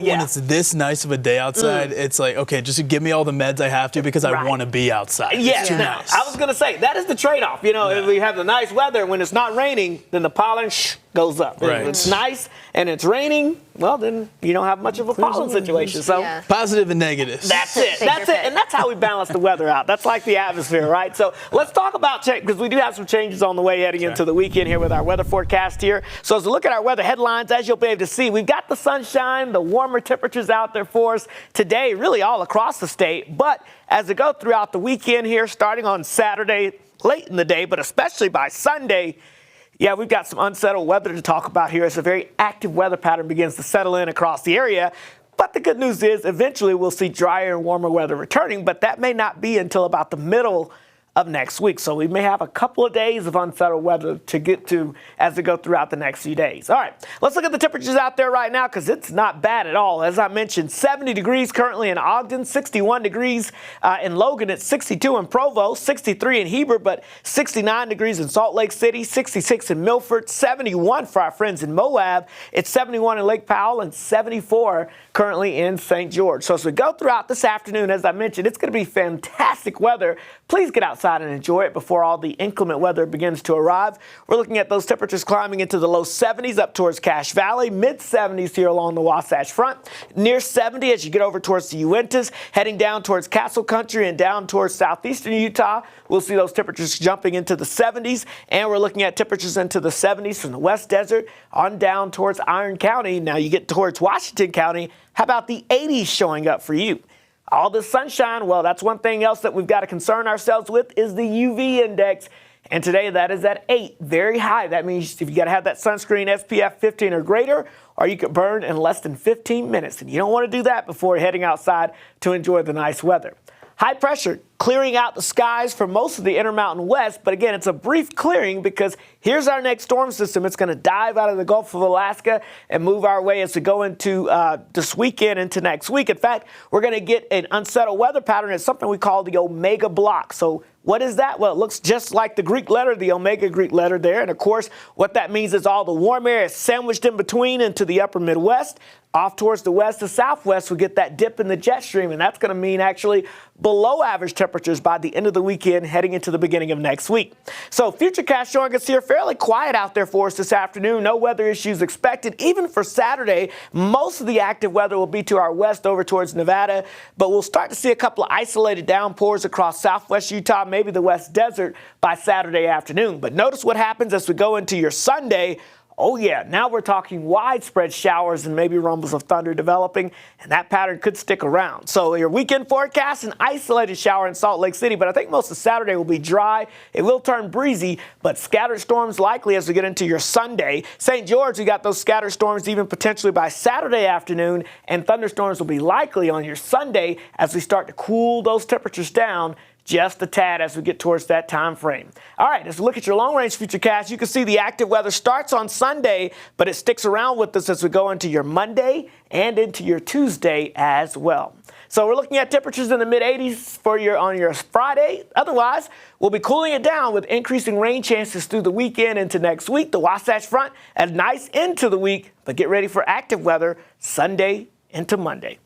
Yeah. When it's this nice of a day outside, it's like, okay, just give me all the meds I have to because I want to be outside. Yeah, it's too now, nice. I was going to say, that is the trade-off. You know, if we have the nice weather, when it's not raining, then the pollen goes up. Right. If it's nice and it's raining, well, then you don't have much of a pollen situation. So positive and negatives. That's it. That's it. And that's how we balance the weather out. That's like the atmosphere, right? So let's talk about because we do have some changes on the way heading into the weekend here with our weather forecast here. So as we look at our weather headlines, as you'll be able to see, we've got the sunshine, the warmer temperatures out there for us today, really all across the state. But as we go throughout the weekend here, starting on Saturday, late in the day, but especially by Sunday, yeah, we've got some unsettled weather to talk about here as a very active weather pattern begins to settle in across the area. But the good news is eventually we'll see drier and warmer weather returning, but that may not be until about the middle of next week. So we may have a couple of days of unsettled weather to get to as we go throughout the next few days. All right, let's look at the temperatures out there right now because it's not bad at all. As I mentioned, 70 degrees currently in Ogden, 61 degrees in Logan, it's 62 in Provo, 63 in Heber, but 69 degrees in Salt Lake City, 66 in Milford, 71 for our friends in Moab, it's 71 in Lake Powell, and 74 currently in St. George. So as we go throughout this afternoon, as I mentioned, it's going to be fantastic weather. Please get outside and enjoy it before all the inclement weather begins to arrive. We're looking at those temperatures climbing into the low 70s up towards Cache Valley, mid 70s here along the Wasatch Front, near 70 as you get over towards the Uintas, heading down towards Castle Country and down towards southeastern Utah. We'll see those temperatures jumping into the 70s, and we're looking at temperatures into the 70s from the West Desert on down towards Iron County. Now you get towards Washington County, how about the 80s showing up for you? All this sunshine, well, that's one thing else that we've got to concern ourselves with is the UV index. And today that is at 8, very high. That means if you got to have that sunscreen SPF 15 or greater, or you could burn in less than 15 minutes. And you don't want to do that before heading outside to enjoy the nice weather. High pressure clearing out the skies for most of the Intermountain West. But again, it's a brief clearing because here's our next storm system. It's going to dive out of the Gulf of Alaska and move our way as we go into this weekend into next week. In fact, we're going to get an unsettled weather pattern. It's something we call the Omega Block. So what is that? Well, it looks just like the Greek letter, the Omega Greek letter there. And of course, what that means is all the warm air is sandwiched in between into the upper Midwest. Off towards the west to southwest, we get that dip in the jet stream, and that's going to mean actually below average temperatures by the end of the weekend heading into the beginning of next week. So Futurecast showing us here fairly quiet out there for us this afternoon. No weather issues expected. Even for Saturday, most of the active weather will be to our west over towards Nevada, but we'll start to see a couple of isolated downpours across southwest Utah, maybe the West Desert by Saturday afternoon. But notice what happens as we go into your Sunday. Oh, yeah, now we're talking widespread showers and maybe rumbles of thunder developing, and that pattern could stick around. So your weekend forecast, an isolated shower in Salt Lake City, but I think most of Saturday will be dry. It will turn breezy, but scattered storms likely as we get into your Sunday. St. George, we got those scattered storms even potentially by Saturday afternoon, and thunderstorms will be likely on your Sunday as we start to cool those temperatures down just a tad as we get towards that time frame. All right, as we look at your long-range futurecast, you can see the active weather starts on Sunday, but it sticks around with us as we go into your Monday and into your Tuesday as well. So we're looking at temperatures in the mid-80s for on your Friday. Otherwise, we'll be cooling it down with increasing rain chances through the weekend into next week. The Wasatch Front a nice into the week, but get ready for active weather Sunday into Monday.